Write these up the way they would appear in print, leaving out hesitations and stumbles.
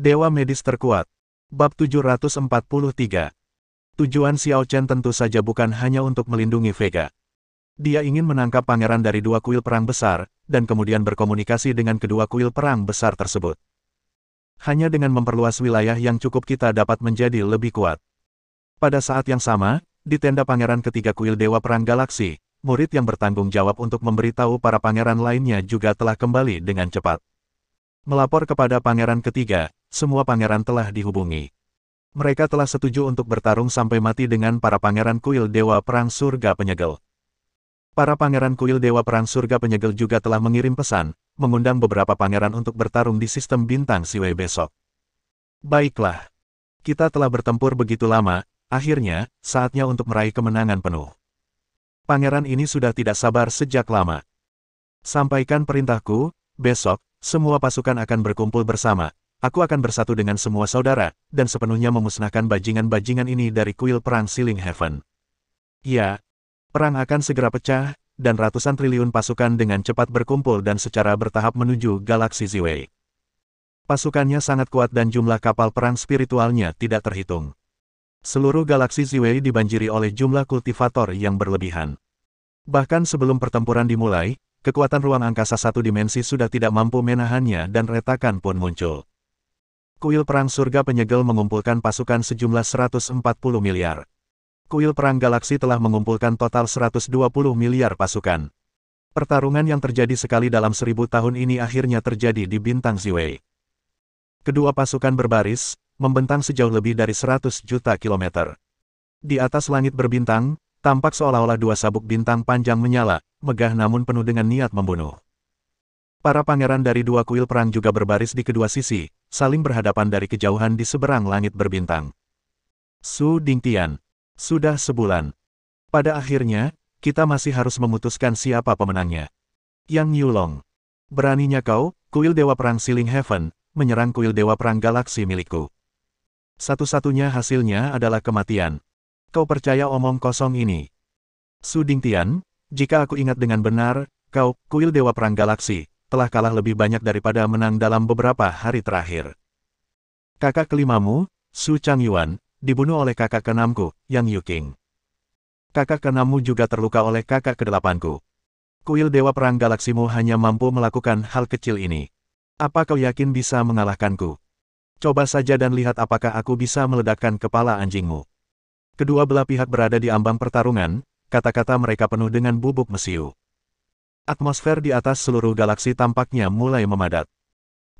Dewa Medis Terkuat. Bab 743. Tujuan Xiao Chen tentu saja bukan hanya untuk melindungi Vega. Dia ingin menangkap pangeran dari dua kuil perang besar, dan kemudian berkomunikasi dengan kedua kuil perang besar tersebut. Hanya dengan memperluas wilayah yang cukup kita dapat menjadi lebih kuat. Pada saat yang sama, di tenda pangeran ketiga kuil Dewa Perang Galaksi, murid yang bertanggung jawab untuk memberitahu para pangeran lainnya juga telah kembali dengan cepat. Melapor kepada pangeran ketiga, semua pangeran telah dihubungi. Mereka telah setuju untuk bertarung sampai mati dengan para pangeran kuil Dewa Perang Surga Penyegel. Para pangeran kuil Dewa Perang Surga Penyegel juga telah mengirim pesan, mengundang beberapa pangeran untuk bertarung di sistem bintang Siwei besok. Baiklah. Kita telah bertempur begitu lama, akhirnya, saatnya untuk meraih kemenangan penuh. Pangeran ini sudah tidak sabar sejak lama. Sampaikan perintahku, besok, semua pasukan akan berkumpul bersama. Aku akan bersatu dengan semua saudara, dan sepenuhnya memusnahkan bajingan-bajingan ini dari kuil perang Sealing Heaven. Ya, perang akan segera pecah, dan ratusan triliun pasukan dengan cepat berkumpul dan secara bertahap menuju galaksi Ziwei. Pasukannya sangat kuat dan jumlah kapal perang spiritualnya tidak terhitung. Seluruh galaksi Ziwei dibanjiri oleh jumlah kultivator yang berlebihan. Bahkan sebelum pertempuran dimulai, kekuatan ruang angkasa satu dimensi sudah tidak mampu menahannya dan retakan pun muncul. Kuil Perang Surga Penyegel mengumpulkan pasukan sejumlah 140 miliar. Kuil Perang Galaksi telah mengumpulkan total 120 miliar pasukan. Pertarungan yang terjadi sekali dalam 1000 tahun ini akhirnya terjadi di bintang Ziwei. Kedua pasukan berbaris, membentang sejauh lebih dari 100 juta kilometer. Di atas langit berbintang, tampak seolah-olah dua sabuk bintang panjang menyala, megah namun penuh dengan niat membunuh. Para pangeran dari dua kuil perang juga berbaris di kedua sisi, saling berhadapan dari kejauhan di seberang langit berbintang. Su Dingtian. Sudah sebulan. Pada akhirnya, kita masih harus memutuskan siapa pemenangnya. Yang Yulong. Beraninya kau, kuil Dewa Perang Sealing Heaven, menyerang kuil Dewa Perang Galaksi milikku. Satu-satunya hasilnya adalah kematian. Kau percaya omong kosong ini? Su Dingtian, jika aku ingat dengan benar, kau, kuil Dewa Perang Galaksi, telah kalah lebih banyak daripada menang dalam beberapa hari terakhir. Kakak kelimamu, Su Changyuan, dibunuh oleh kakak keenamku, Yang Yuking. Kakak keenammu juga terluka oleh kakak kedelapanku. Kuil Dewa Perang Galaksimu hanya mampu melakukan hal kecil ini. Apa kau yakin bisa mengalahkanku? Coba saja dan lihat apakah aku bisa meledakkan kepala anjingmu. Kedua belah pihak berada di ambang pertarungan, kata-kata mereka penuh dengan bubuk mesiu. Atmosfer di atas seluruh galaksi tampaknya mulai memadat.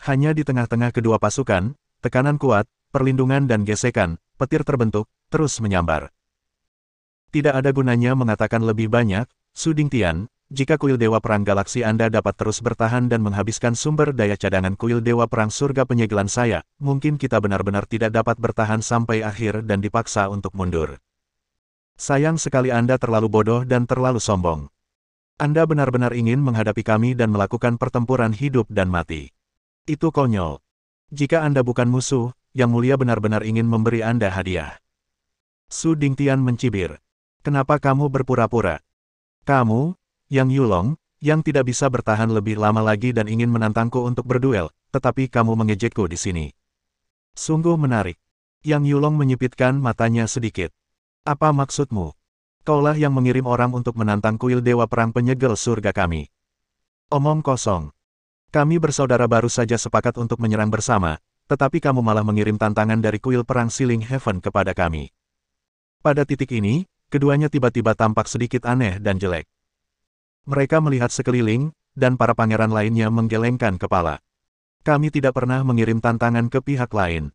Hanya di tengah-tengah kedua pasukan, tekanan kuat, perlindungan dan gesekan, petir terbentuk, terus menyambar. Tidak ada gunanya mengatakan lebih banyak, Su Dingtian, jika kuil Dewa Perang Galaksi Anda dapat terus bertahan dan menghabiskan sumber daya cadangan kuil Dewa Perang Surga Penyegelan saya, mungkin kita benar-benar tidak dapat bertahan sampai akhir dan dipaksa untuk mundur. Sayang sekali Anda terlalu bodoh dan terlalu sombong. Anda benar-benar ingin menghadapi kami dan melakukan pertempuran hidup dan mati. Itu konyol. Jika Anda bukan musuh, Yang Mulia benar-benar ingin memberi Anda hadiah. Su Dingtian mencibir. Kenapa kamu berpura-pura? Kamu, Yang Yulong, yang tidak bisa bertahan lebih lama lagi dan ingin menantangku untuk berduel, tetapi kamu mengejekku di sini. Sungguh menarik. Yang Yulong menyipitkan matanya sedikit. Apa maksudmu? Kaulah yang mengirim orang untuk menantang kuil Dewa Perang Penyegel surga kami. Omong kosong. Kami bersaudara baru saja sepakat untuk menyerang bersama, tetapi kamu malah mengirim tantangan dari kuil Perang Sealing Heaven kepada kami. Pada titik ini, keduanya tiba-tiba tampak sedikit aneh dan jelek. Mereka melihat sekeliling, dan para pangeran lainnya menggelengkan kepala. Kami tidak pernah mengirim tantangan ke pihak lain.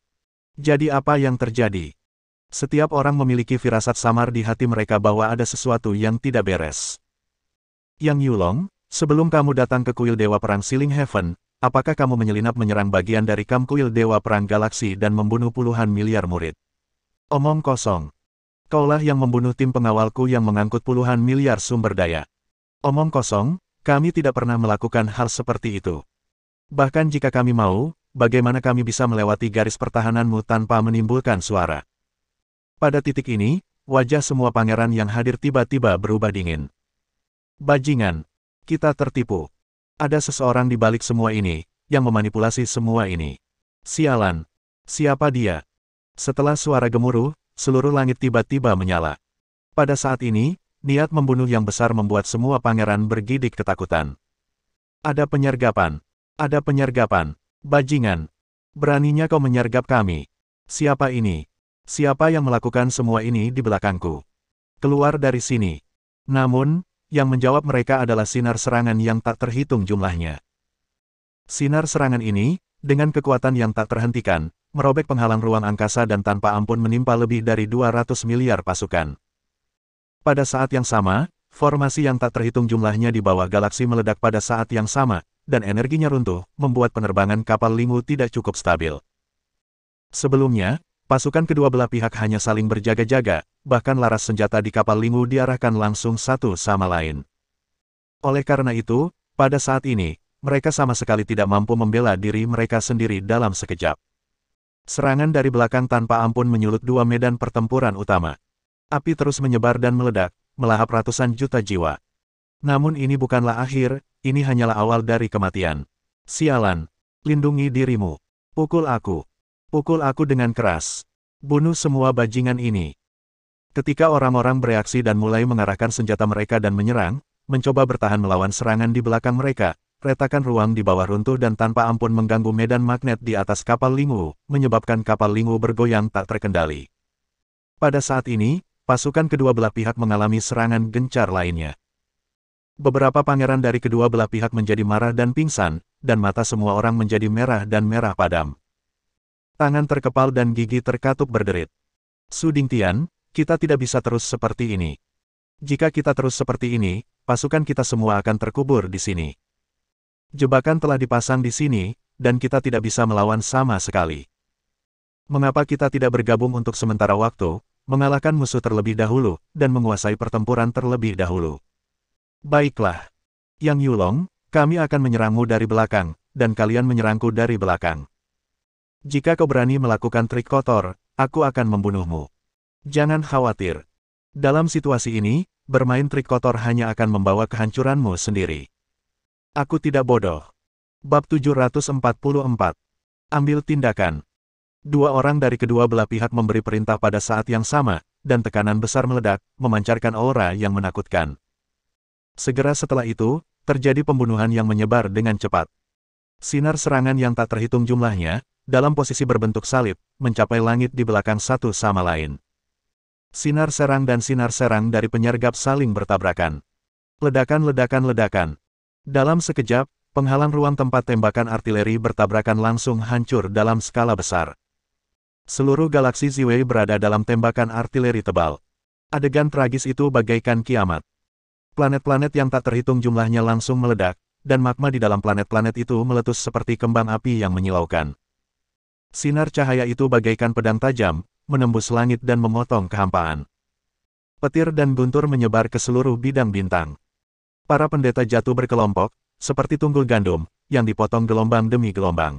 Jadi apa yang terjadi? Setiap orang memiliki firasat samar di hati mereka bahwa ada sesuatu yang tidak beres. Yang Yulong, sebelum kamu datang ke kuil Dewa Perang Sealing Heaven, apakah kamu menyelinap menyerang bagian dari kamp kuil Dewa Perang Galaksi dan membunuh puluhan miliar murid? Omong kosong. Kaulah yang membunuh tim pengawalku yang mengangkut puluhan miliar sumber daya. Omong kosong, kami tidak pernah melakukan hal seperti itu. Bahkan jika kami mau, bagaimana kami bisa melewati garis pertahananmu tanpa menimbulkan suara? Pada titik ini, wajah semua pangeran yang hadir tiba-tiba berubah dingin. Bajingan, kita tertipu. Ada seseorang di balik semua ini, yang memanipulasi semua ini. Sialan, Siapa dia? Setelah suara gemuruh, seluruh langit tiba-tiba menyala. Pada saat ini, niat membunuh yang besar membuat semua pangeran bergidik ketakutan. Ada penyergapan. Ada penyergapan. Bajingan. Beraninya kau menyergap kami. Siapa ini? Siapa yang melakukan semua ini di belakangku? Keluar dari sini. Namun, yang menjawab mereka adalah sinar serangan yang tak terhitung jumlahnya. Sinar serangan ini, dengan kekuatan yang tak terhentikan, merobek penghalang ruang angkasa dan tanpa ampun menimpa lebih dari 200 miliar pasukan. Pada saat yang sama, formasi yang tak terhitung jumlahnya di bawah galaksi meledak pada saat yang sama, dan energinya runtuh, membuat penerbangan kapal Lingwu tidak cukup stabil. Sebelumnya, pasukan kedua belah pihak hanya saling berjaga-jaga, bahkan laras senjata di kapal Lingwu diarahkan langsung satu sama lain. Oleh karena itu, pada saat ini, mereka sama sekali tidak mampu membela diri mereka sendiri dalam sekejap. Serangan dari belakang tanpa ampun menyulut dua medan pertempuran utama. Api terus menyebar dan meledak, melahap ratusan juta jiwa. Namun ini bukanlah akhir, ini hanyalah awal dari kematian. Sialan, lindungi dirimu. Pukul aku. Pukul aku dengan keras. Bunuh semua bajingan ini. Ketika orang-orang bereaksi dan mulai mengarahkan senjata mereka dan menyerang, mencoba bertahan melawan serangan di belakang mereka, retakan ruang di bawah runtuh dan tanpa ampun mengganggu medan magnet di atas kapal Lingwu, menyebabkan kapal Lingwu bergoyang tak terkendali. Pada saat ini, pasukan kedua belah pihak mengalami serangan gencar lainnya. Beberapa pangeran dari kedua belah pihak menjadi marah dan pingsan, dan mata semua orang menjadi merah dan merah padam. Tangan terkepal dan gigi terkatup berderit. Su Dingtian, kita tidak bisa terus seperti ini. Jika kita terus seperti ini, pasukan kita semua akan terkubur di sini. Jebakan telah dipasang di sini, dan kita tidak bisa melawan sama sekali. Mengapa kita tidak bergabung untuk sementara waktu, mengalahkan musuh terlebih dahulu, dan menguasai pertempuran terlebih dahulu? Baiklah. Yang Yulong, kami akan menyerangmu dari belakang, dan kalian menyerangku dari belakang. Jika kau berani melakukan trik kotor, aku akan membunuhmu. Jangan khawatir. Dalam situasi ini, bermain trik kotor hanya akan membawa kehancuranmu sendiri. Aku tidak bodoh. Bab 744. Ambil tindakan. Dua orang dari kedua belah pihak memberi perintah pada saat yang sama, dan tekanan besar meledak, memancarkan aura yang menakutkan. Segera setelah itu, terjadi pembunuhan yang menyebar dengan cepat. Sinar serangan yang tak terhitung jumlahnya, dalam posisi berbentuk salib, mencapai langit di belakang satu sama lain. Sinar serang dan sinar serang dari penyergap saling bertabrakan. Ledakan-ledakan-ledakan. Dalam sekejap, penghalang ruang tempat tembakan artileri bertabrakan langsung hancur dalam skala besar. Seluruh galaksi Ziwei berada dalam tembakan artileri tebal. Adegan tragis itu bagaikan kiamat. Planet-planet yang tak terhitung jumlahnya langsung meledak, dan magma di dalam planet-planet itu meletus seperti kembang api yang menyilaukan. Sinar cahaya itu bagaikan pedang tajam, menembus langit dan memotong kehampaan. Petir dan guntur menyebar ke seluruh bidang bintang. Para pendeta jatuh berkelompok, seperti tunggul gandum, yang dipotong gelombang demi gelombang.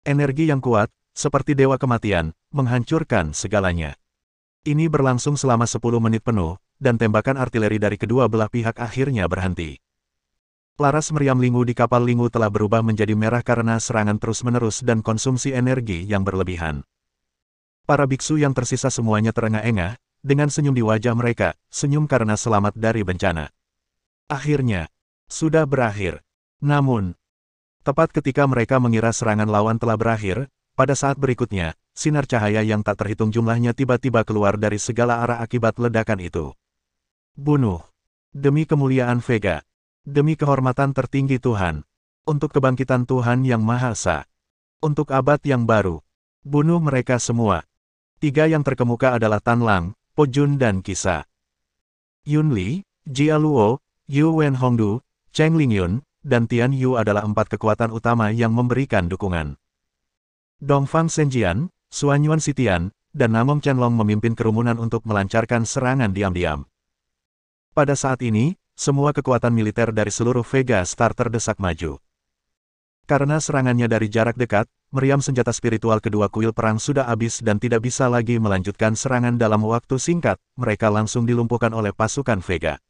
Energi yang kuat, seperti dewa kematian, menghancurkan segalanya. Ini berlangsung selama 10 menit penuh, dan tembakan artileri dari kedua belah pihak akhirnya berhenti. Laras meriam Lingwu di kapal Lingwu telah berubah menjadi merah karena serangan terus-menerus dan konsumsi energi yang berlebihan. Para biksu yang tersisa semuanya terengah-engah, dengan senyum di wajah mereka, senyum karena selamat dari bencana. Akhirnya, sudah berakhir. Namun, tepat ketika mereka mengira serangan lawan telah berakhir, pada saat berikutnya, sinar cahaya yang tak terhitung jumlahnya tiba-tiba keluar dari segala arah akibat ledakan itu. Bunuh. Demi kemuliaan Vega. Demi kehormatan tertinggi Tuhan. Untuk kebangkitan Tuhan yang Maha Esa. Untuk abad yang baru. Bunuh mereka semua. 3 yang terkemuka adalah Tan Lang, Po Jun dan Kisa. Yun Li, Jia Luo, Yu Wen Hongdu, Cheng Lingyun, dan Tian Yu adalah 4 kekuatan utama yang memberikan dukungan. Dongfang Senjian, Suanyuan Sitian, dan Namong Chenlong memimpin kerumunan untuk melancarkan serangan diam-diam. Pada saat ini, semua kekuatan militer dari seluruh Vega Star terdesak maju. Karena serangannya dari jarak dekat, meriam senjata spiritual kedua kuil perang sudah habis dan tidak bisa lagi melanjutkan serangan dalam waktu singkat, mereka langsung dilumpuhkan oleh pasukan Vega.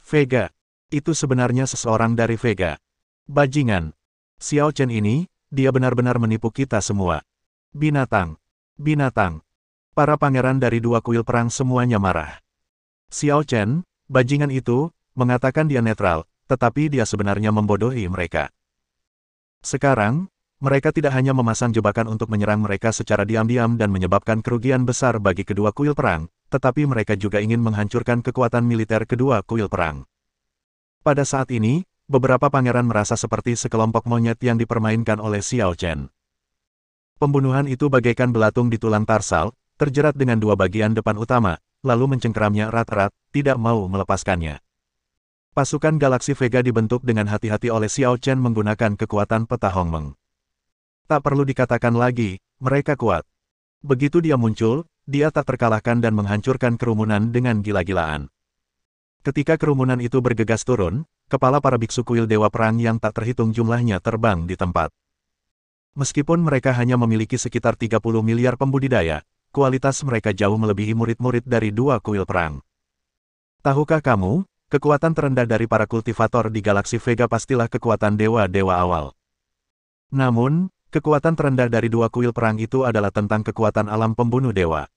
Vega. Itu sebenarnya seseorang dari Vega. Bajingan. Xiao Chen ini, dia benar-benar menipu kita semua. Binatang! Binatang! Para pangeran dari dua kuil perang semuanya marah. Xiao Chen, bajingan itu, mengatakan dia netral, tetapi dia sebenarnya membodohi mereka. Sekarang, mereka tidak hanya memasang jebakan untuk menyerang mereka secara diam-diam dan menyebabkan kerugian besar bagi kedua kuil perang, tetapi mereka juga ingin menghancurkan kekuatan militer kedua kuil perang. Pada saat ini, beberapa pangeran merasa seperti sekelompok monyet yang dipermainkan oleh Xiao Chen. Pembunuhan itu bagaikan belatung di tulang tarsal, terjerat dengan dua bagian depan utama, lalu mencengkeramnya erat-erat, tidak mau melepaskannya. Pasukan Galaksi Vega dibentuk dengan hati-hati oleh Xiao Chen menggunakan kekuatan peta Hongmeng. Tak perlu dikatakan lagi, mereka kuat. Begitu dia muncul, dia tak terkalahkan dan menghancurkan kerumunan dengan gila-gilaan. Ketika kerumunan itu bergegas turun, kepala para biksu kuil Dewa Perang yang tak terhitung jumlahnya terbang di tempat. Meskipun mereka hanya memiliki sekitar 30 miliar pembudidaya, kualitas mereka jauh melebihi murid-murid dari dua kuil perang. Tahukah kamu, kekuatan terendah dari para kultivator di Galaksi Vega pastilah kekuatan dewa-dewa awal. Namun, kekuatan terendah dari dua kuil perang itu adalah tentang kekuatan alam pembunuh dewa.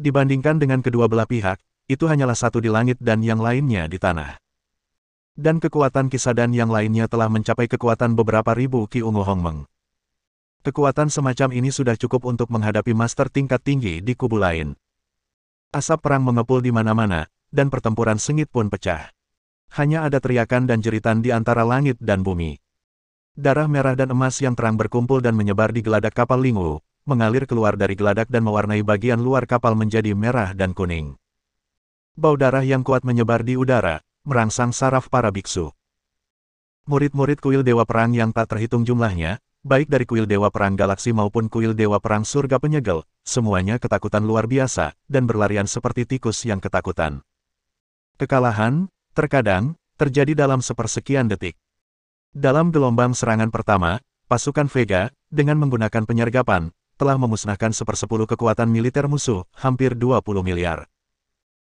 Dibandingkan dengan kedua belah pihak, itu hanyalah satu di langit dan yang lainnya di tanah. Dan kekuatan Kisadan yang lainnya telah mencapai kekuatan beberapa ribu Ki Ungu Hongmeng. Kekuatan semacam ini sudah cukup untuk menghadapi master tingkat tinggi di kubu lain. Asap perang mengepul di mana-mana, dan pertempuran sengit pun pecah. Hanya ada teriakan dan jeritan di antara langit dan bumi. Darah merah dan emas yang terang berkumpul dan menyebar di geladak kapal Lingwu, mengalir keluar dari geladak dan mewarnai bagian luar kapal menjadi merah dan kuning. Bau darah yang kuat menyebar di udara, merangsang saraf para biksu. Murid-murid kuil Dewa Perang yang tak terhitung jumlahnya, baik dari kuil Dewa Perang Galaksi maupun kuil Dewa Perang Surga Penyegel, semuanya ketakutan luar biasa, dan berlarian seperti tikus yang ketakutan. Kekalahan, terkadang, terjadi dalam sepersekian detik. Dalam gelombang serangan pertama, pasukan Vega, dengan menggunakan penyergapan, telah memusnahkan 1/10 kekuatan militer musuh, hampir 20 miliar.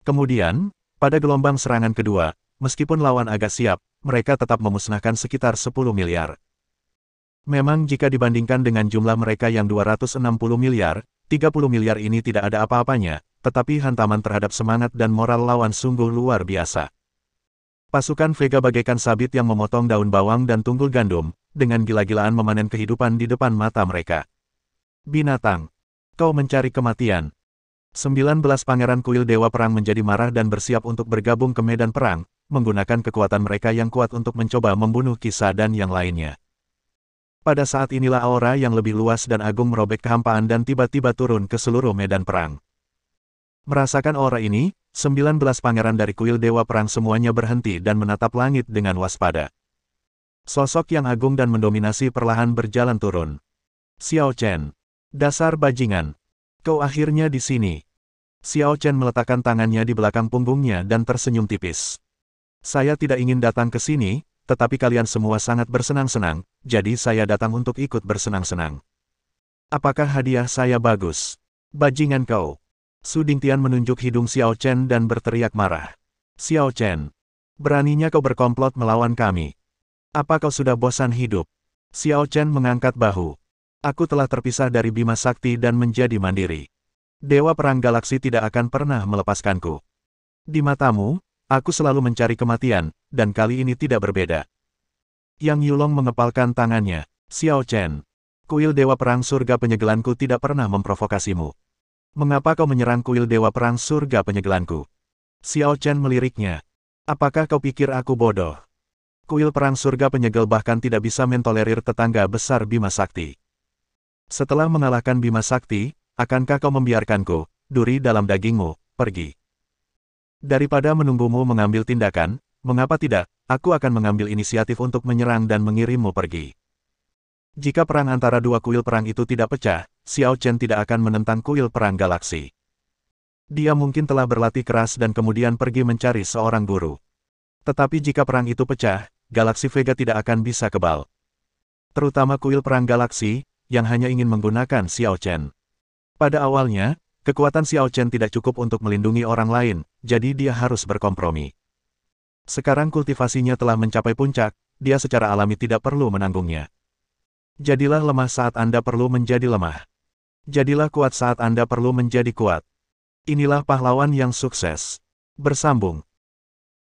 Kemudian, pada gelombang serangan kedua, meskipun lawan agak siap, mereka tetap memusnahkan sekitar 10 miliar. Memang jika dibandingkan dengan jumlah mereka yang 260 miliar, 30 miliar ini tidak ada apa-apanya, tetapi hantaman terhadap semangat dan moral lawan sungguh luar biasa. Pasukan Vega bagaikan sabit yang memotong daun bawang dan tunggul gandum, dengan gila-gilaan memanen kehidupan di depan mata mereka. Binatang! Kau mencari kematian. 19 pangeran kuil Dewa Perang menjadi marah dan bersiap untuk bergabung ke medan perang, menggunakan kekuatan mereka yang kuat untuk mencoba membunuh Kisa dan yang lainnya. Pada saat inilah aura yang lebih luas dan agung merobek kehampaan dan tiba-tiba turun ke seluruh medan perang. Merasakan aura ini, 19 pangeran dari kuil Dewa Perang semuanya berhenti dan menatap langit dengan waspada. Sosok yang agung dan mendominasi perlahan berjalan turun. Xiao Chen. Dasar bajingan. Kau akhirnya di sini. Xiao Chen meletakkan tangannya di belakang punggungnya dan tersenyum tipis. Saya tidak ingin datang ke sini, tetapi kalian semua sangat bersenang-senang, jadi saya datang untuk ikut bersenang-senang. Apakah hadiah saya bagus? Bajingan kau. Su Dingtian menunjuk hidung Xiao Chen dan berteriak marah. Xiao Chen, beraninya kau berkomplot melawan kami. Apa kau sudah bosan hidup? Xiao Chen mengangkat bahu. Aku telah terpisah dari Bima Sakti dan menjadi mandiri. Dewa Perang Galaksi tidak akan pernah melepaskanku. Di matamu, aku selalu mencari kematian, dan kali ini tidak berbeda. Yang Yulong mengepalkan tangannya. Xiao Chen, kuil Dewa Perang Surga Penyegelanku tidak pernah memprovokasimu. Mengapa kau menyerang kuil Dewa Perang Surga Penyegelanku? Xiao Chen meliriknya. Apakah kau pikir aku bodoh? Kuil Perang Surga Penyegel bahkan tidak bisa mentolerir tetangga besar Bima Sakti. Setelah mengalahkan Bima Sakti, akankah kau membiarkanku, duri dalam dagingmu, pergi? Daripada menunggumu mengambil tindakan, mengapa tidak, aku akan mengambil inisiatif untuk menyerang dan mengirimmu pergi. Jika perang antara dua kuil perang itu tidak pecah, Xiao Chen tidak akan menentang kuil perang galaksi. Dia mungkin telah berlatih keras dan kemudian pergi mencari seorang guru. Tetapi jika perang itu pecah, Galaksi Vega tidak akan bisa kebal. Terutama kuil perang galaksi, yang hanya ingin menggunakan Xiao Chen. Pada awalnya, kekuatan Xiao Chen tidak cukup untuk melindungi orang lain, jadi dia harus berkompromi. Sekarang kultivasinya telah mencapai puncak, dia secara alami tidak perlu menanggungnya. Jadilah lemah saat Anda perlu menjadi lemah. Jadilah kuat saat Anda perlu menjadi kuat. Inilah pahlawan yang sukses. Bersambung.